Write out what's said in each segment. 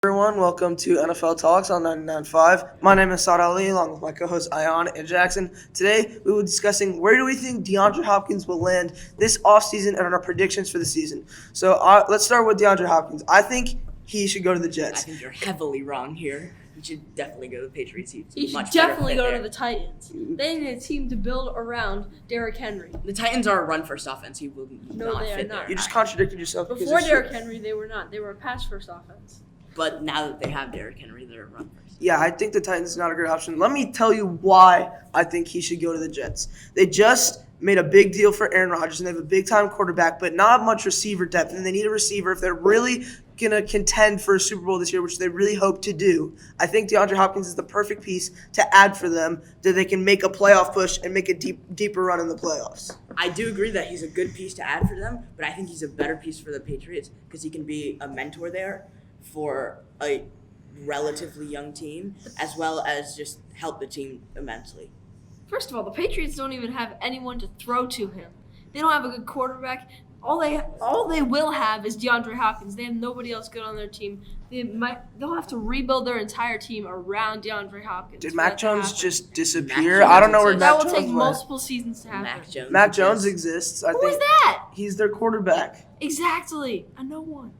Everyone, welcome to NFL Talks on 99.5. My name is Saad Ali, along with my co-hosts Ayan and Jackson. Today, we will be discussing where do we think DeAndre Hopkins will land this offseason and our predictions for the season. So let's start with DeAndre Hopkins. I think he should go to the I Jets. think you're heavily wrong here. He should definitely go to the Patriots. He should definitely go to the Titans. They need a team to build around Derrick Henry. The Titans are a run-first offense. He will No, not they are fit not. there. You just contradicted yourself. because Before it's Derrick true. Henry, they were not. They were a pass-first offense. But now that they have Derrick Henry, they're a run-first. Yeah, I think the Titans is not a great option. Let me tell you why I think he should go to the Jets. They just made a big deal for Aaron Rodgers, and they have a big-time quarterback, but not much receiver depth, and they need a receiver if they're really going to contend for a Super Bowl this year, which they really hope to do. I think DeAndre Hopkins is the perfect piece to add for them that they can make a playoff push and make a deeper run in the playoffs. I do agree that he's a good piece to add for them, but I think he's a better piece for the Patriots because he can be a mentor there for a relatively young team, as well as just help the team immensely. First of all, the Patriots don't even have anyone to throw to him. They don't have a good quarterback. All they will have is DeAndre Hopkins. They have nobody else good on their team. They'll have to rebuild their entire team around DeAndre Hopkins. Did for Mac that to Jones happen. just disappear? Mac I don't know where Jones That Mac will Jones take went. multiple seasons to happen. Mac Jones exists. exists. I Who think is that? he's their quarterback. Exactly. A no one.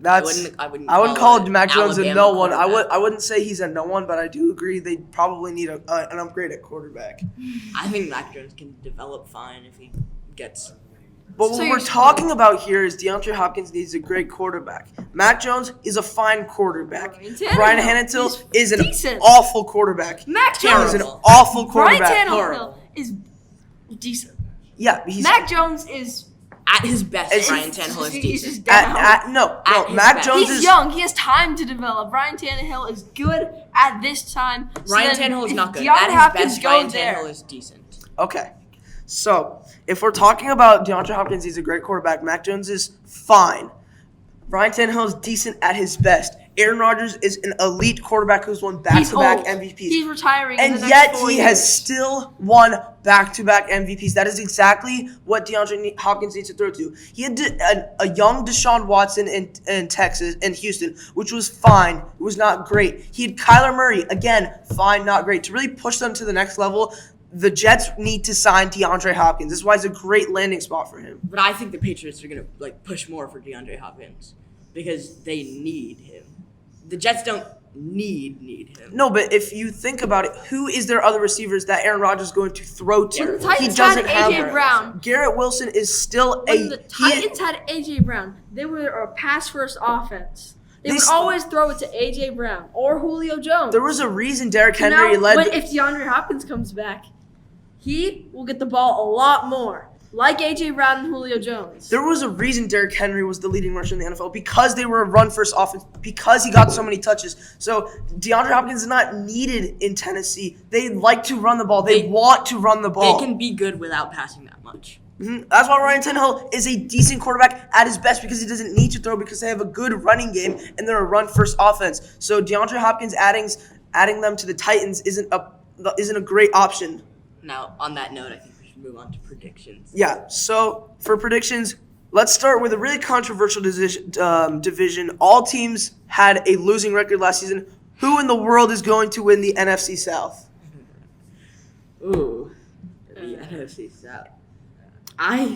That's I wouldn't call Mac Jones a Alabama no one. quarterback. I wouldn't say he's a no one, but I do agree they probably need an upgrade at quarterback. I think Mac Jones can develop fine if he gets. But So what you're we're talking about here is DeAndre Hopkins needs a great quarterback. Mac Jones is a fine quarterback. Brian Brian Tannehill Tannehill is an decent. awful quarterback. Mac He is Jones. an Terrible. awful Brian quarterback. Tannehill is decent. Yeah, he's Mac Jones is. At his best, Is he- Brian Tannehill is he's decent. just down. no. At his Mac best. Jones He's is young. He has time to develop. Brian Tannehill is good at this time. Ryan then Tannehill is if not good. DeAndre At his Hopkins best, Ryan goes there. Tannehill is decent. okay. So if we're talking about DeAndre Hopkins, he's a great quarterback. Mac Jones is fine. Brian Tannehill is decent at his best. Aaron Rodgers is an elite quarterback who's won back-to-back old. MVPs. He's retiring in And the next yet 4 he years. has still won back-to-back MVPs. That is exactly what DeAndre Hopkins needs to throw to. He had a young Deshaun Watson in Texas, in Houston, which was fine. It was not great. He had Kyler Murray, again, fine, not great. To really push them to the next level, the Jets need to sign DeAndre Hopkins. This is why it's a great landing spot for him. But I think the Patriots are going to push more for DeAndre Hopkins because they need him. The Jets don't need him. No, but if you think about it, who is their other receivers that Aaron Rodgers is going to throw to? When the He Titans doesn't had have A.J. them. Brown. Garrett Wilson is still When the Titans had A.J. Brown, they were a pass-first offense. They would always throw it to A.J. Brown or Julio Jones. There was a reason Derrick So Henry now, led. if DeAndre Hopkins comes back, he will get the ball a lot more, like A.J. Brown and Julio Jones. There was a reason Derrick Henry was the leading rusher in the NFL because they were a run-first offense, because he got so many touches. So DeAndre Hopkins is not needed in Tennessee. They like to run the ball. They want to run the ball. They can be good without passing that much. That's why Ryan Tannehill is a decent quarterback at his best because he doesn't need to throw because they have a good running game and they're a run-first offense. So DeAndre Hopkins adding them to the Titans isn't a great option. Now, on that note, I think we should move on to predictions. Yeah, so for predictions, let's start with a really controversial division. All teams had a losing record last season. Who in the world is going to win the NFC South? Ooh, the NFC South. I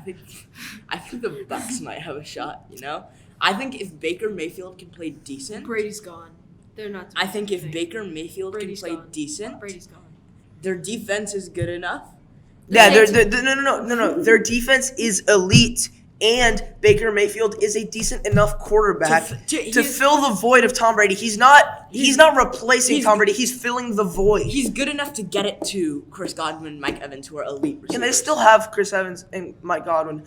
think the Bucks might have a shot, you know? I think if Baker Mayfield can play decent. Brady's gone. They're not. I think if Baker Mayfield Brady's can play gone. decent, Brady's gone. their defense is good enough. Yeah, Saints- no. Their defense is elite, and Baker Mayfield is a decent enough quarterback to fill the void of Tom Brady. He's not replacing Tom Brady. He's filling the void. He's good enough to get it to Chris Godwin and Mike Evans, who are elite receivers. And they still have Chris Evans and Mike Godwin.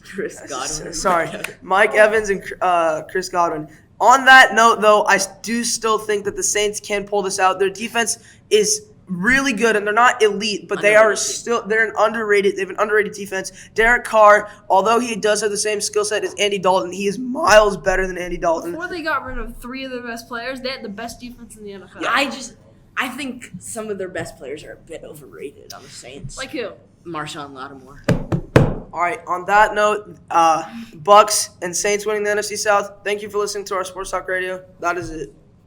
Chris Godwin. Sorry, Mike Evans and Chris Godwin. On that note, though, I do still think that the Saints can pull this out. Their defense is really good, and they're not elite, but they're an underrated. They have an underrated defense. Derek Carr, although he does have the same skill set as Andy Dalton, he is miles better than Andy Dalton. Before they got rid of 3 of their best players, they had the best defense in the NFL. I think some of their best players are a bit overrated on the Saints. Like who? Marshawn Lattimore. All right. On that note, Bucks and Saints winning the NFC South. Thank you for listening to our Sports Talk Radio. That is it.